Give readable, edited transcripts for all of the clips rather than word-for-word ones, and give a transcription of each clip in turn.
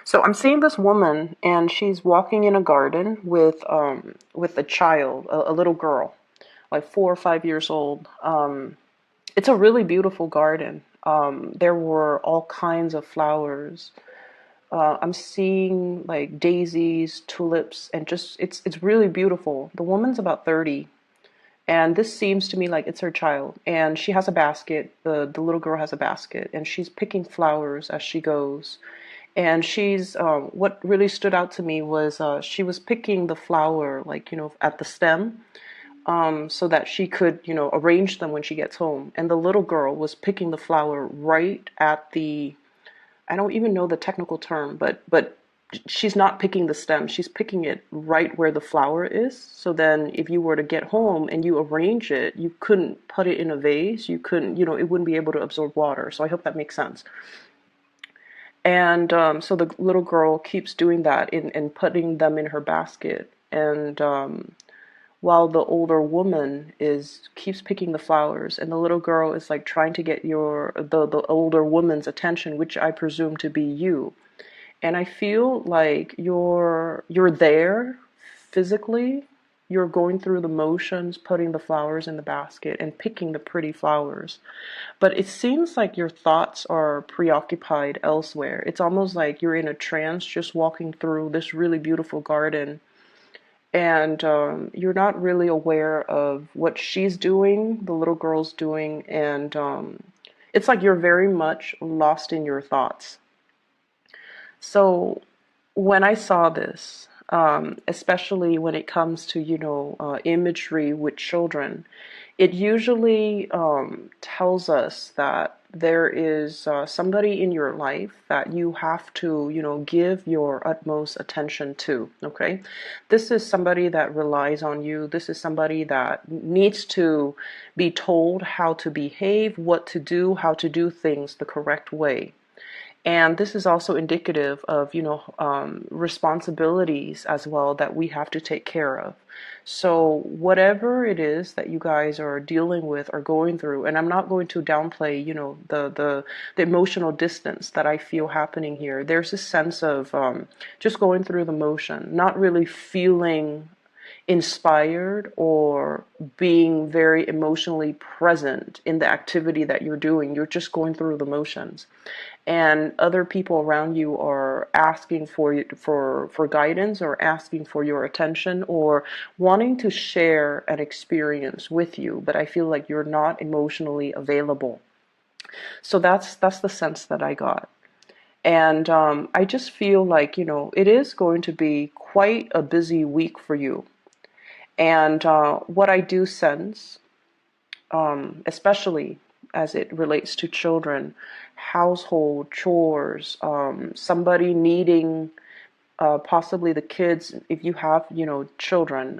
So I'm seeing this woman, and she's walking in a garden with a child, a little girl, like 4 or 5 years old. It's a really beautiful garden. There were all kinds of flowers. I'm seeing like daisies, tulips, and just it's really beautiful. The woman's about 30, and this seems to me like it's her child. And she has a basket. The little girl has a basket, and she's picking flowers as she goes. And what really stood out to me was she was picking the flower, like, at the stem, so that she could, arrange them when she gets home. And the little girl was picking the flower right at I don't even know the technical term, but she's not picking the stem. She's picking it right where the flower is. So then if you were to get home and you arrange it, you couldn't put it in a vase. You couldn't, it wouldn't be able to absorb water. So I hope that makes sense. And so the little girl keeps doing that and putting them in her basket. And while the older woman is keeps picking the flowers, and the little girl is like trying to get the older woman's attention, which I presume to be you. And I feel like you're there physically. You're going through the motions, putting the flowers in the basket and picking the pretty flowers. But it seems like your thoughts are preoccupied elsewhere. It's almost like you're in a trance just walking through this really beautiful garden, and you're not really aware of what she's doing, the little girl's doing, and it's like you're very much lost in your thoughts. So when I saw this, especially when it comes to, imagery with children, it usually tells us that there is somebody in your life that you have to, give your utmost attention to. Okay, this is somebody that relies on you. This is somebody that needs to be told how to behave, what to do, how to do things the correct way. And this is also indicative of, responsibilities as well that we have to take care of. So whatever it is that you guys are dealing with or going through, and I'm not going to downplay, the emotional distance that I feel happening here. There's a sense of just going through the motion, not really feeling inspired or being very emotionally present in the activity that you're doing. You're just going through the motions, and other people around you are asking for guidance, or asking for your attention, or wanting to share an experience with you, but I feel like you're not emotionally available. So that's the sense that I got. And I just feel like, it is going to be quite a busy week for you. And what I do sense, especially as it relates to children, household chores, somebody needing, possibly the kids, if you have, children.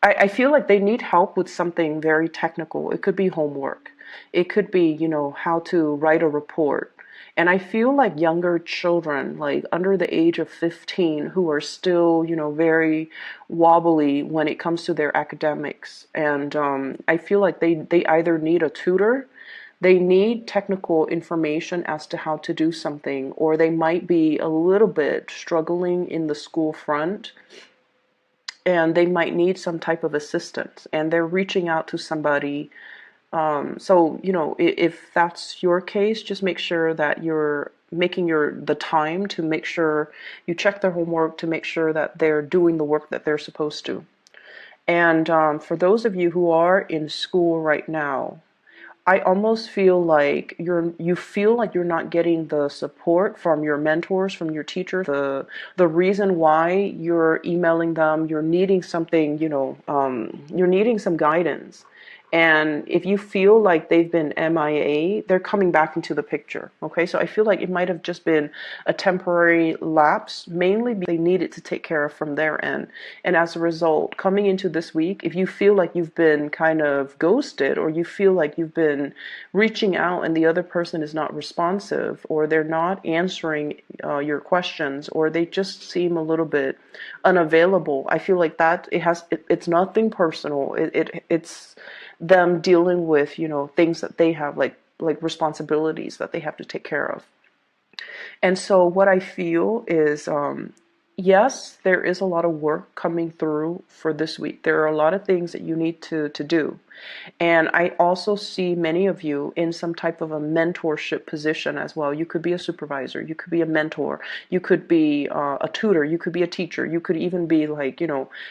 I feel like they need help with something very technical. It could be homework. It could be, how to write a report. And I feel like younger children, like under the age of 15, who are still, very wobbly when it comes to their academics. And I feel like they either need a tutor, they need technical information as to how to do something, or they might be a little bit struggling in the school front, and they might need some type of assistance, and they're reaching out to somebody. So, if that's your case, just make sure that you're making the time to make sure you check their homework, to make sure that they're doing the work that they're supposed to. And for those of you who are in school right now, I almost feel like you feel like you're not getting the support from your mentors, from your teachers. The reason why you're emailing them, you're needing something, you're needing some guidance. And if you feel like they've been MIA, they're coming back into the picture. Okay, so I feel like it might have just been a temporary lapse, mainly because they needed to take care of from their end. And as a result, coming into this week, if you feel like you've been kind of ghosted, or you feel like you've been reaching out and the other person is not responsive, or they're not answering your questions, or they just seem a little bit unavailable, I feel like that it's nothing personal. It's them dealing with, things that they have, like responsibilities that they have to take care of. And so what I feel is, yes, there is a lot of work coming through for this week. There are a lot of things that you need to do. And I also see many of you in some type of a mentorship position as well. You could be a supervisor, you could be a mentor, you could be a tutor, you could be a teacher, you could even be like,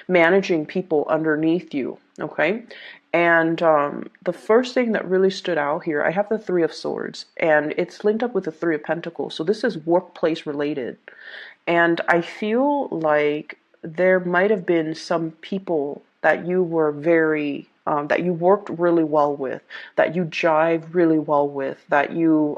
managing people underneath you. Okay. And the first thing that really stood out here, I have the Three of Swords, and it's linked up with the Three of Pentacles. So this is workplace related. And I feel like there might have been some people that you were that you worked really well with, that you jive really well with, that you,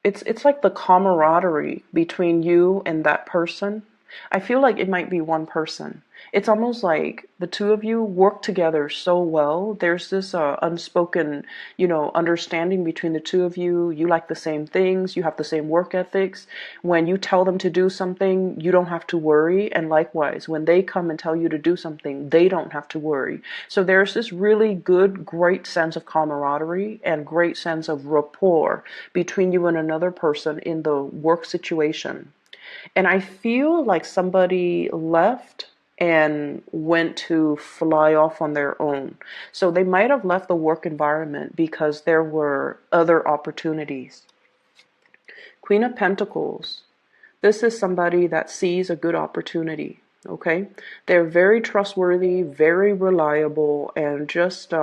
it's like the camaraderie between you and that person. I feel like it might be one person. It's almost like the two of you work together so well. There's this unspoken, understanding between the two of you. You like the same things. You have the same work ethics. When you tell them to do something, you don't have to worry. And likewise, when they come and tell you to do something, they don't have to worry. So there's this really good, great sense of camaraderie and great sense of rapport between you and another person in the work situation. And I feel like somebody left and went to fly off on their own. So they might have left the work environment because there were other opportunities. Queen of Pentacles. This is somebody that sees a good opportunity. Okay. They're very trustworthy, very reliable, and just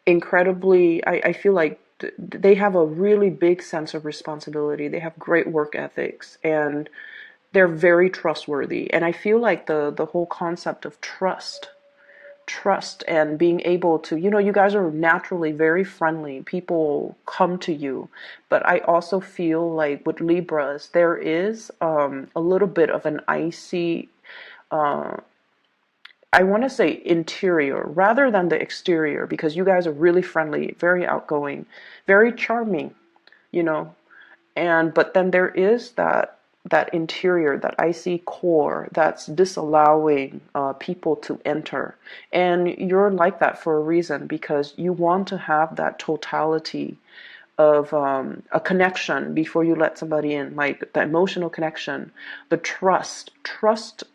incredibly, I feel like they have a really big sense of responsibility. They have great work ethics, and they're very trustworthy. And I feel like the whole concept of trust and being able to, you guys are naturally very friendly. People come to you. But I also feel like with Libras, there is a little bit of an icy, I want to say interior rather than the exterior, because you guys are really friendly, very outgoing, very charming, you know. And but then there is that interior, that icy core that's disallowing people to enter. And you're like that for a reason, because you want to have that totality of a connection before you let somebody in, like the emotional connection, the trust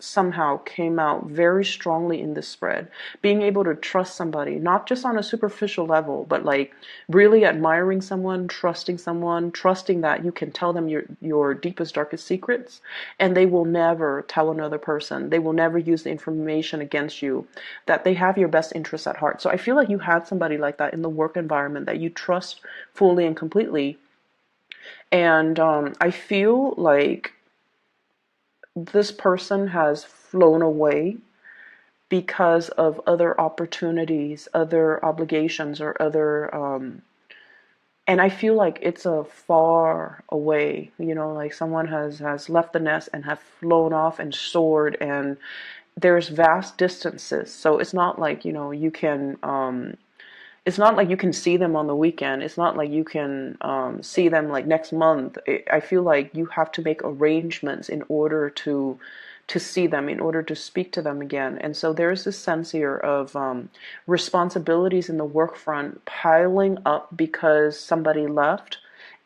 somehow came out very strongly in this spread. Being able to trust somebody, not just on a superficial level, but like really admiring someone, trusting that you can tell them your deepest, darkest secrets, and they will never tell another person. They will never use the information against you, that they have your best interests at heart. So I feel like you had somebody like that in the work environment that you trust fully and completely. And I feel like this person has flown away because of other opportunities, other obligations, or other and I feel like it's a far away, like someone has left the nest and have flown off and soared, and there's vast distances. So it's not like, you can it's not like you can see them on the weekend. It's not like you can see them like next month. I feel like you have to make arrangements in order to see them, in order to speak to them again. And so there's this sense here of responsibilities in the work front piling up because somebody left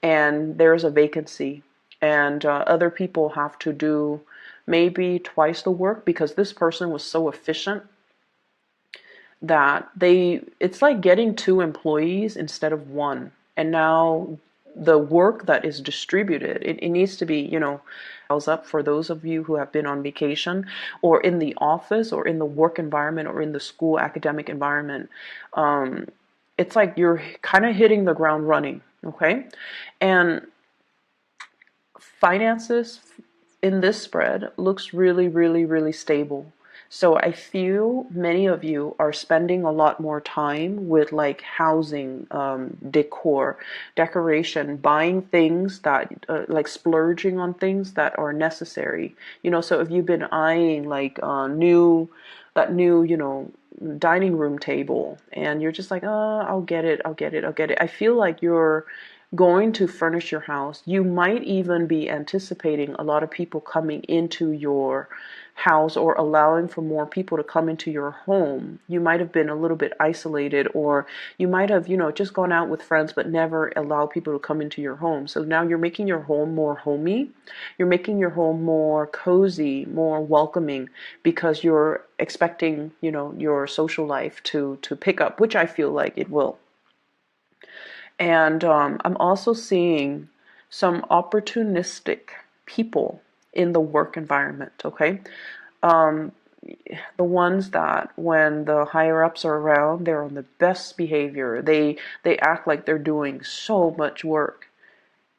and there's a vacancy. And other people have to do maybe twice the work because this person was so efficient that it's like getting two employees instead of one. And now the work that is distributed, it needs to be, up for those of you who have been on vacation or in the office or in the work environment or in the school academic environment. It's like you're kind of hitting the ground running. Okay. And finances in this spread looks really, really, really stable. So I feel many of you are spending a lot more time with like housing, decor, decoration, buying things that, like splurging on things that are necessary. So if you've been eyeing like that new, dining room table, and you're just like, oh, I'll get it. I feel like you're going to furnish your house. You might even be anticipating a lot of people coming into your house or allowing for more people to come into your home. You might have been a little bit isolated, or you might have, just gone out with friends but never allowed people to come into your home. So now you're making your home more homey. You're making your home more cozy, more welcoming, because you're expecting, your social life to pick up, which I feel like it will. And I'm also seeing some opportunistic people in the work environment, okay? Um, the ones that when the higher ups are around, they're on the best behavior. They act like they're doing so much work.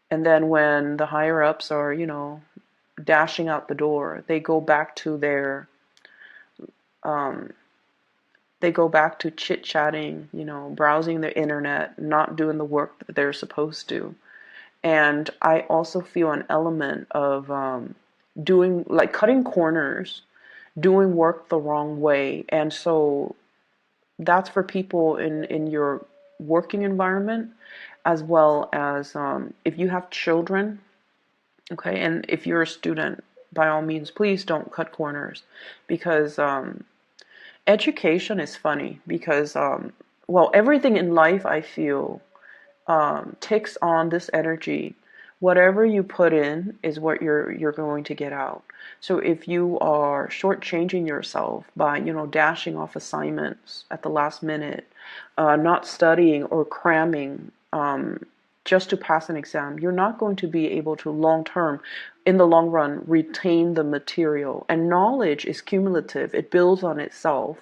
And then when the higher ups are, dashing out the door, um, they go back to chit-chatting, browsing the internet, not doing the work that they're supposed to. And I also feel an element of doing, like, cutting corners, doing work the wrong way. And so that's for people in your working environment, as well as if you have children, okay, and if you're a student, by all means, please don't cut corners, because education is funny, because everything in life, I feel, takes on this energy. Whatever you put in is what you're going to get out. So if you are shortchanging yourself by, dashing off assignments at the last minute, not studying or cramming just to pass an exam, you're not going to be able to in the long run, retain the material. And knowledge is cumulative. It builds on itself.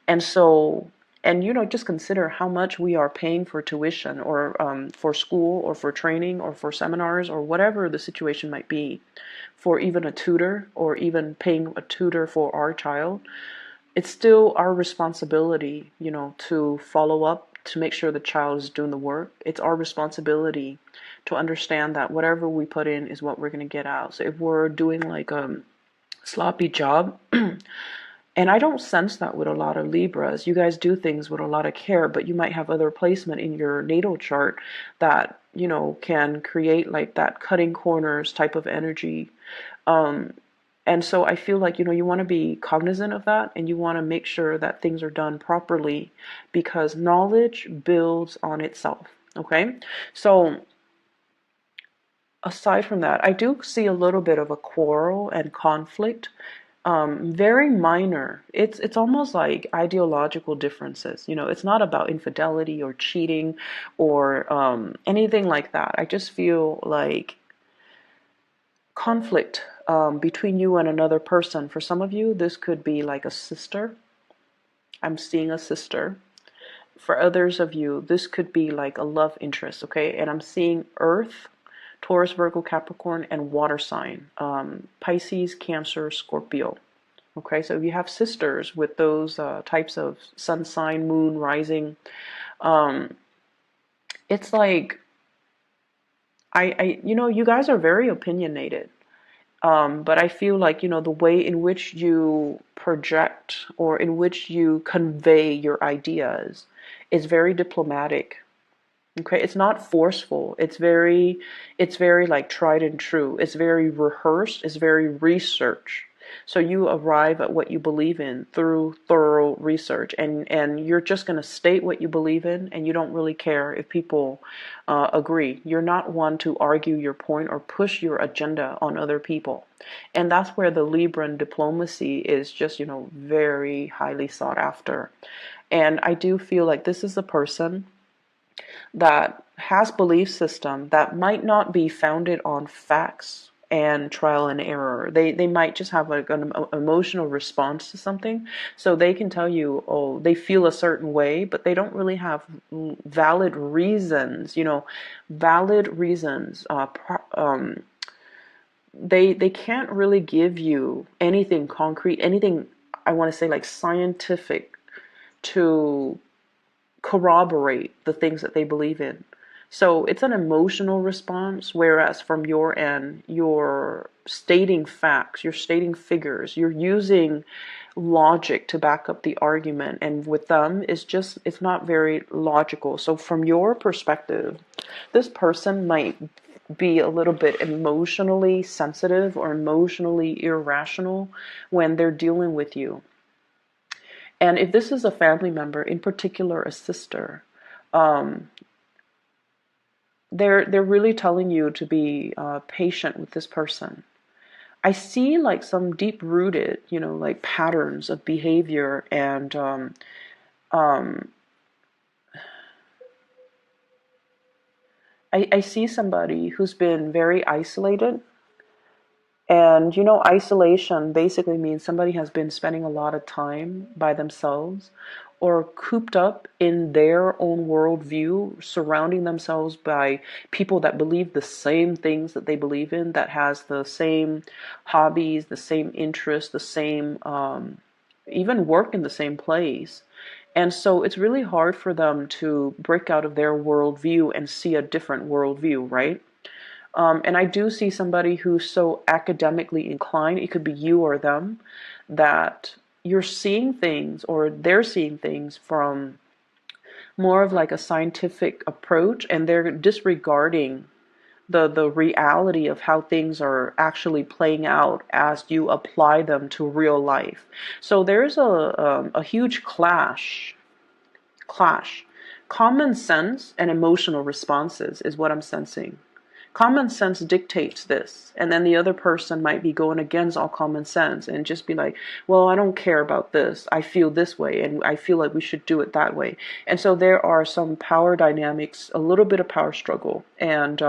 And so, and just consider how much we are paying for tuition, or for school, or for training, or for seminars, or whatever the situation might be, for even a tutor, or even paying a tutor for our child. It's still our responsibility, to follow up, to make sure the child is doing the work. It's our responsibility to understand that whatever we put in is what we're going to get out. So if we're doing like a sloppy job, and I don't sense that with a lot of Libras. You guys do things with a lot of care, but you might have other placement in your natal chart that, can create like that cutting corners type of energy. And so I feel like, you want to be cognizant of that, and you want to make sure that things are done properly, because knowledge builds on itself. Okay. So aside from that, I do see a little bit of a quarrel and conflict. Very minor. It's almost like ideological differences. It's not about infidelity or cheating or anything like that. I just feel like conflict between you and another person. For some of you, this could be like a sister. I'm seeing a sister. For others of you, this could be like a love interest, okay? And I'm seeing Earth, Taurus, Virgo, Capricorn, and water sign, Pisces, Cancer, Scorpio. Okay, so if you have sisters with those types of sun sign, moon, rising, it's like, you guys are very opinionated. But I feel like, the way in which you project or in which you convey your ideas is very diplomatic. Okay, it's not forceful. It's very like tried and true. It's very rehearsed. It's very research. So you arrive at what you believe in through thorough research, and you're just going to state what you believe in, and you don't really care if people agree. You're not one to argue your point or push your agenda on other people. And that's where the Libran diplomacy is just, very highly sought after. And I do feel like this is a person that has belief system that might not be founded on facts and trial and error. They might just have like an emotional response to something. So they can tell you, oh, they feel a certain way, but they don't really have valid reasons, valid reasons. They can't really give you anything concrete, anything, I want to say, like scientific to corroborate the things that they believe in. So it's an emotional response, whereas from your end, you're stating facts, you're stating figures, you're using logic to back up the argument. And with them, it's not very logical. So from your perspective, this person might be a little bit emotionally sensitive or emotionally irrational when they're dealing with you. And if this is a family member, in particular a sister, um, they're really telling you to be patient with this person. I see like some deep rooted, like patterns of behavior and um, I see somebody who's been very isolated. And isolation basically means somebody has been spending a lot of time by themselves or cooped up in their own worldview, surrounding themselves by people that believe the same things that they believe in, that has the same hobbies, the same interests, the same, even work in the same place. And so it's really hard for them to break out of their worldview and see a different worldview, right? And I do see somebody who's so academically inclined, it could be you or them, that you're seeing things or they're seeing things from more of like a scientific approach, and they're disregarding the reality of how things are actually playing out as you apply them to real life. So there's a huge clash. Common sense and emotional responses is what I'm sensing. Common sense dictates this, and then the other person might be going against all common sense and just be like, well, I don't care about this, I feel this way and I feel like we should do it that way. And so there are some power dynamics, a little bit of power struggle, and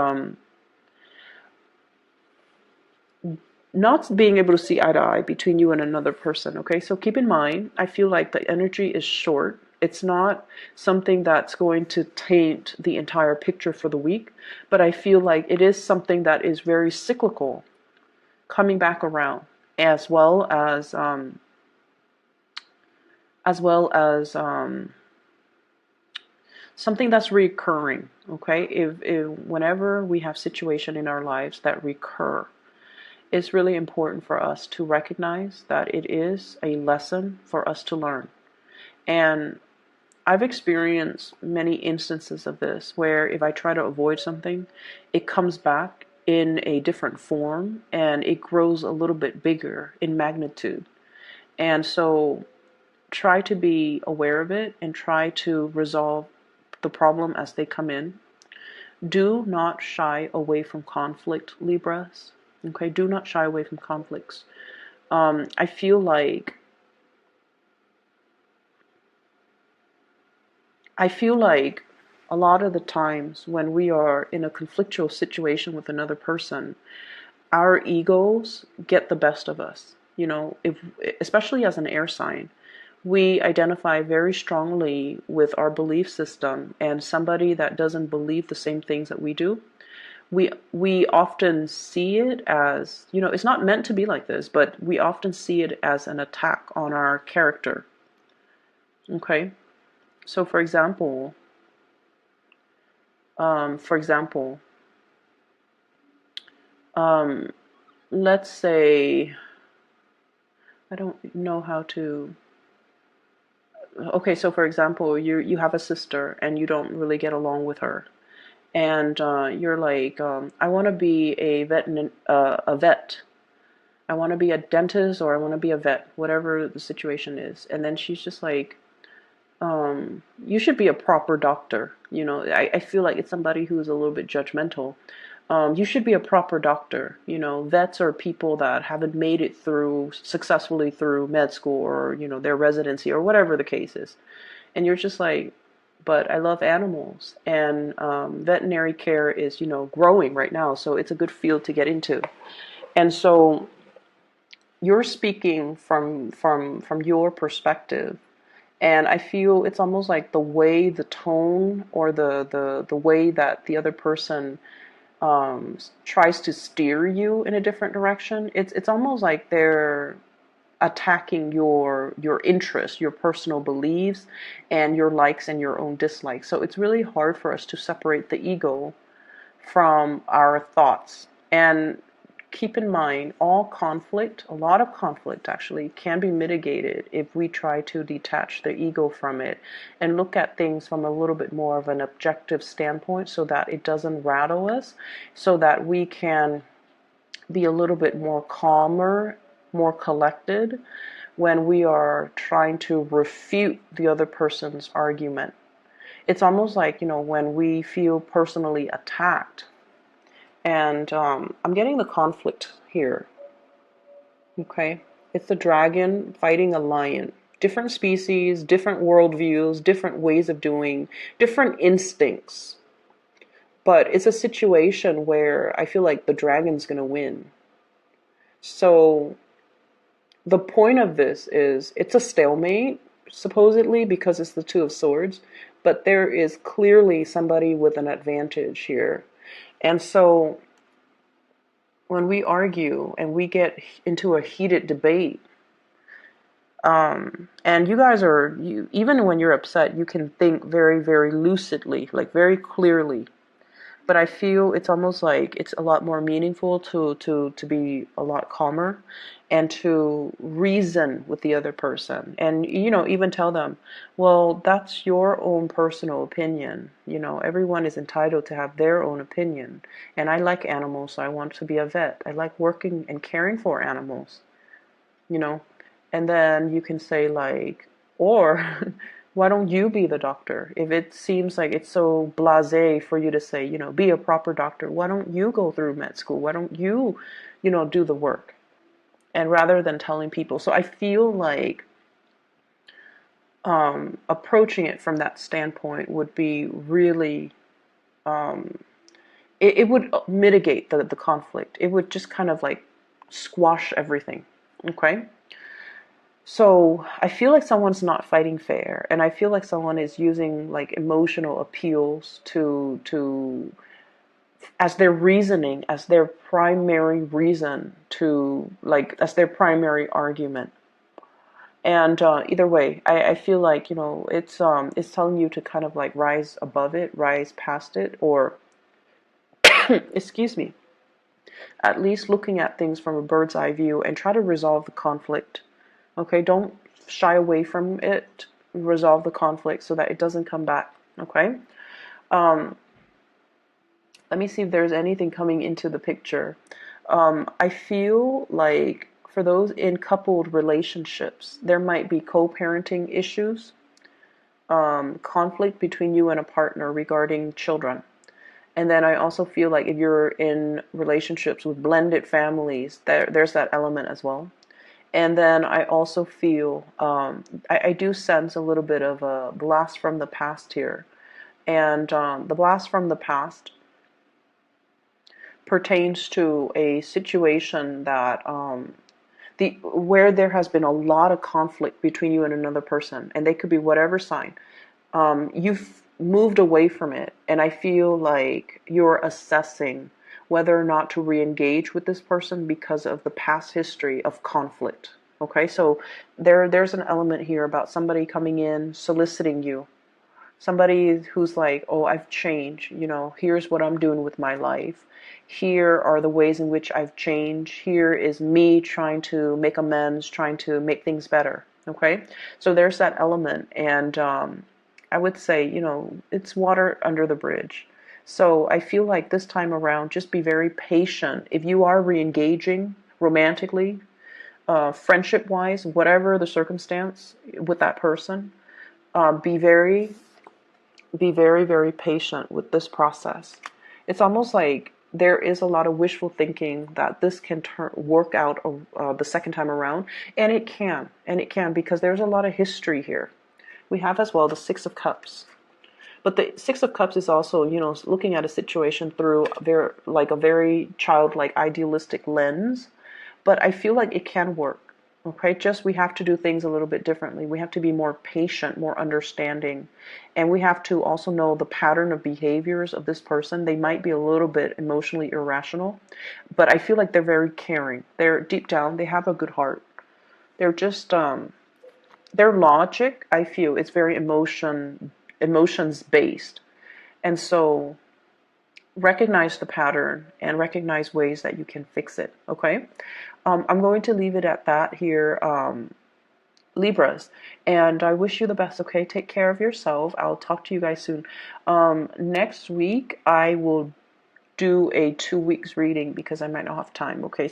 not being able to see eye to eye between you and another person. Okay, so keep in mind, I feel like the energy is short. It's not something that's going to taint the entire picture for the week, but I feel like it is something that is very cyclical, coming back around, as well as something that's recurring. Okay, if whenever we have situation in our lives that recur, it's really important for us to recognize that it is a lesson for us to learn. And I've experienced many instances of this where if I try to avoid something, it comes back in a different form and it grows a little bit bigger in magnitude. And so try to be aware of it and try to resolve the problem as they come in. Do not shy away from conflict, Libras. Okay, do not shy away from conflicts. I feel like a lot of the times when we are in a conflictual situation with another person, our egos get the best of us. If especially as an air sign, we identify very strongly with our belief system, and somebody that doesn't believe the same things that we do, we often see it as, it's not meant to be like this, but we often see it as an attack on our character. Okay, so for example, um, for example, um, let's say I don't know how to. Okay, so for example, you have a sister and you don't really get along with her, and you're like, I want to be a vet. I want to be a dentist or I want to be a vet, whatever the situation is. And then she's just like, you should be a proper doctor. I feel like it's somebody who's a little bit judgmental. You should be a proper doctor. Vets are people that haven't made it through successfully through med school or, their residency or whatever the case is. And you're just like, but I love animals, and veterinary care is, growing right now. So it's a good field to get into. And so you're speaking from your perspective, and I feel it's almost like the way, the tone, or the way that the other person tries to steer you in a different direction. It's almost like they're attacking your interests, your personal beliefs, and your likes and your own dislikes. So it's really hard for us to separate the ego from our thoughts. And keep in mind, all conflict, a lot of conflict actually, can be mitigated if we try to detach the ego from it and look at things from a little bit more of an objective standpoint so that it doesn't rattle us, so that we can be a little bit more calmer, more collected when we are trying to refute the other person's argument. It's almost like, when we feel personally attacked. And I'm getting the conflict here. Okay? It's the dragon fighting a lion. Different species, different worldviews, different ways of doing, different instincts. But it's a situation where I feel like the dragon's going to win. So the point of this is it's a stalemate, supposedly, because it's the Two of Swords. But there is clearly somebody with an advantage here. And so when we argue and we get into a heated debate, and you guys even when you're upset, you can think very, very lucidly, like very clearly. But I feel it's almost like it's a lot more meaningful to be a lot calmer and to reason with the other person. And, even tell them, well, that's your own personal opinion. Everyone is entitled to have their own opinion. And I like animals, so I want to be a vet. I like working and caring for animals, you know. And then you can say, like, or why don't you be the doctor? If it seems like it's so blasé for you to say, be a proper doctor, why don't you go through med school? Why don't you, do the work? And rather than telling people. So I feel like approaching it from that standpoint would be really, it would mitigate the conflict. It would just kind of like squash everything. Okay? So I feel like someone's not fighting fair, and I feel like someone is using like emotional appeals to as their reasoning, as their primary reason to like as their primary argument. And either way, I feel like it's telling you to kind of like rise above it, rise past it, or excuse me, at least looking at things from a bird's eye view and try to resolve the conflict. Okay, don't shy away from it. Resolve the conflict so that it doesn't come back. Okay. Let me see if there's anything coming into the picture. I feel like for those in coupled relationships, there might be co-parenting issues, conflict between you and a partner regarding children. And then I also feel like if you're in relationships with blended families, there's that element as well. And then I also feel, I do sense a little bit of a blast from the past here. And the blast from the past pertains to a situation that where there has been a lot of conflict between you and another person, and they could be whatever sign. You've moved away from it, and I feel like you're assessing whether or not to re-engage with this person because of the past history of conflict. Okay, so there's an element here about somebody coming in, soliciting you. Somebody who's like, oh, I've changed, here's what I'm doing with my life. Here are the ways in which I've changed. Here is me trying to make amends, trying to make things better. Okay, so there's that element, and I would say, it's water under the bridge. So I feel like this time around, just be very patient. If you are re-engaging romantically, friendship-wise, whatever the circumstance with that person, be very, very patient with this process. It's almost like there is a lot of wishful thinking that this can work out the second time around, and it can, because there's a lot of history here. We have as well the Six of Cups. But the Six of Cups is also, looking at a situation through a very childlike, idealistic lens. But I feel like it can work. Okay, just we have to do things a little bit differently. We have to be more patient, more understanding. And we have to also know the pattern of behaviors of this person. They might be a little bit emotionally irrational, but I feel like they're very caring. They're deep down, they have a good heart. They're just, their logic, I feel, is very emotions based. And so recognize the pattern and recognize ways that you can fix it. Okay. I'm going to leave it at that here, Libras, and I wish you the best. Okay, take care of yourself. I'll talk to you guys soon. Next week I will do a 2 weeks reading because I might not have time. Okay.